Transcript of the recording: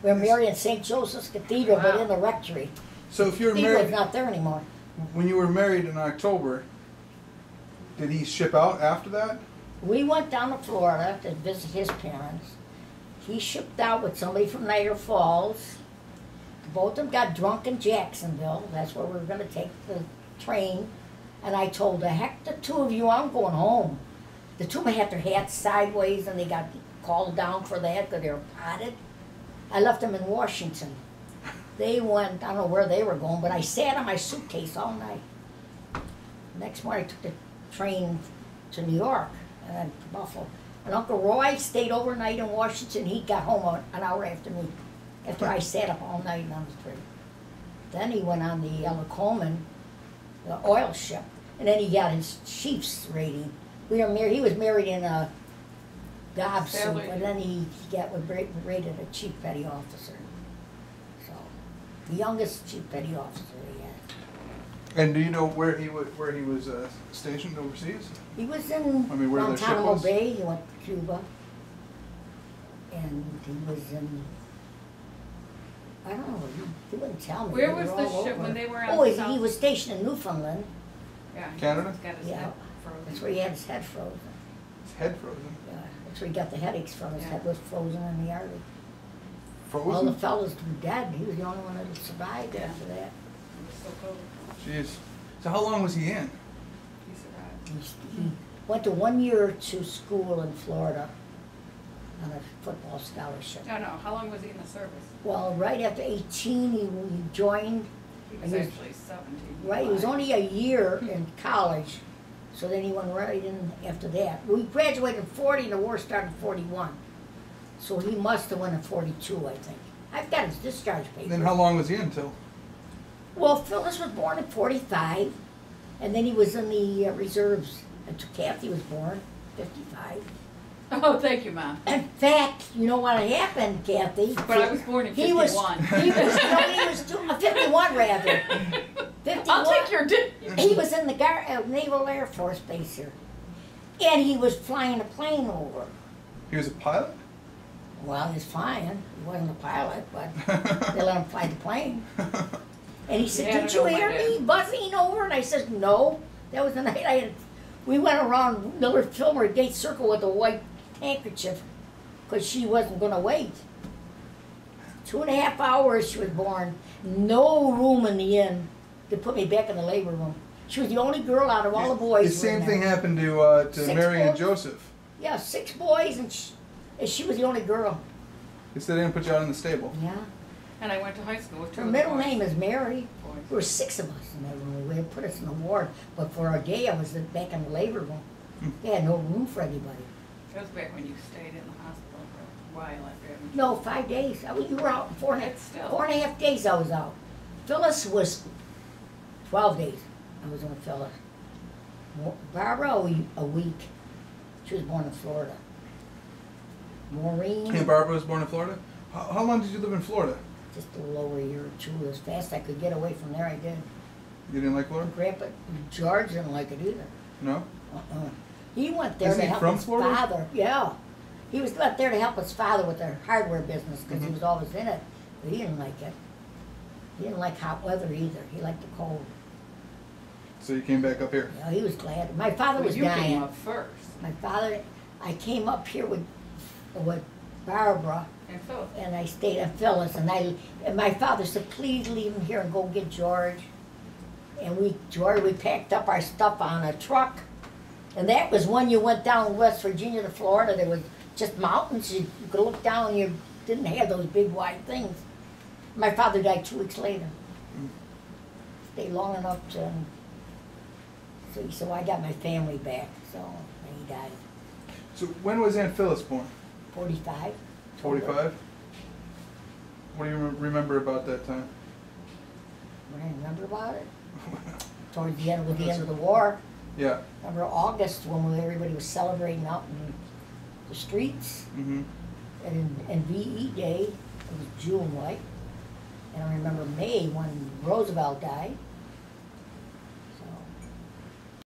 We were married in St. Joseph's Cathedral, but Wow. in the rectory. So if you were Cathedral's married, not there anymore. when you were married in October, did he ship out after that? We went down to Florida to visit his parents. He shipped out with somebody from Niagara Falls. Both of them got drunk in Jacksonville. That's where we were going to take the train. And I told the heck the two of you, I'm going home. The two of them had their hats sideways and they got called down for that because they were potted. I left them in Washington. They went, I don't know where they were going, but I sat on my suitcase all night. Next morning I took the train to New York and then to Buffalo. And Uncle Roy stayed overnight in Washington. He got home an hour after me, after I sat up all night on the train. Then he went on the Ella Coleman, the oil ship, and then he got his chief's rating. We were married. He was married in a gob suit, Sailor. and then he was rated a chief petty officer. So, the youngest chief petty officer he had. And do you know where he was stationed overseas? He was in I mean, where their ship Guantanamo was? Bay. He went to Cuba, and he was in. I don't know. He wouldn't tell me. Where They was were the all ship over. when they were on Oh, he South? was stationed in Newfoundland. Yeah, Canada? He's got his Yeah. head frozen. That's where he had his head frozen. His head frozen. Yeah, that's where he got the headaches from. His Yeah. head was frozen in the artery. All Frozen? the fellas were dead. He was the only one that survived Yeah. after that. It was so cold. Jeez. So how long was he in? He survived. He went to 1 year to school in Florida on a football scholarship. No, how long was he in the service? Well, right after 18, he joined. He was He was- actually 17. Right, he was only a year in college, so then he went right in after that. We graduated in 40 and the war started in 41. So he must have went in 42, I think. I've got his discharge paper. And then how long was he in till? Well, Phyllis was born in 45, and then he was in the reserves until Kathy was born, 55. Oh, thank you, Mom. In fact, you know what happened, Kathy? But I was born in He was, 51. he was, no, he was 51 rather. 51. I'll take your He was in the Naval Air Force Base here. And he was flying a plane over. He was a pilot? Well, he was flying. He wasn't a pilot, but they let him fly the plane. And he said, Yeah, I did don't you know hear my me dad. buzzing over? And I said, no. That was the night we went around Millard Fillmore Gate Circle with a white handkerchief because she wasn't going to wait. 2.5 hours she was born. No room in the inn to put me back in the labor room. She was the only girl out of all the boys. The same were in thing there. happened to Six Mary and boys? Joseph. Yeah, 6 boys, and she was the only girl. They said they didn't put you out in the stable. Yeah. And I went to high school with two Her of the middle boys. name is Mary. Boys. There were 6 of us in that room. They put us in the ward, but for a day I was back in the labor room. They had no room for anybody. It was back when you stayed in the hospital for a while after having No, 5 days. You were out in 4.5 It's still- 4.5 days I was out. Phyllis was 12 days. I was on Phyllis. Barbara, a week. She was born in Florida. Maureen, And Barbara was born in Florida? How long did you live in Florida? just a little over a year or two. As fast as I could get away from there, I did. You didn't like Florida? Grandpa George didn't like it either. No? He went there Isn't to he help from his Florida? father. Yeah. He was left there to help his father with their hardware business because he Mhm. was always in it. But he didn't like it. He didn't like hot weather either. He liked the cold. So you came back up here? Yeah, he was glad. My father Well, was you came dying. up first. My father, I came up here with Barbara, And Philip. and I stayed at Phyllis, and my father said, please leave him here and go get George. And we packed up our stuff on a truck. And that was when you went down West Virginia to Florida. There was just mountains. You could look down and you didn't have those big wide things. My father died 2 weeks later. Stayed long enough to, so I got my family back, so, and he died. So when was Aunt Phyllis born? 45. 45? What do you remember about that time? What do I remember about it? Towards the end, with the end of the war. Yeah. Remember August when everybody was celebrating out in the streets? Mm-hmm. And VE Day, it was June, right? And I remember May when Roosevelt died.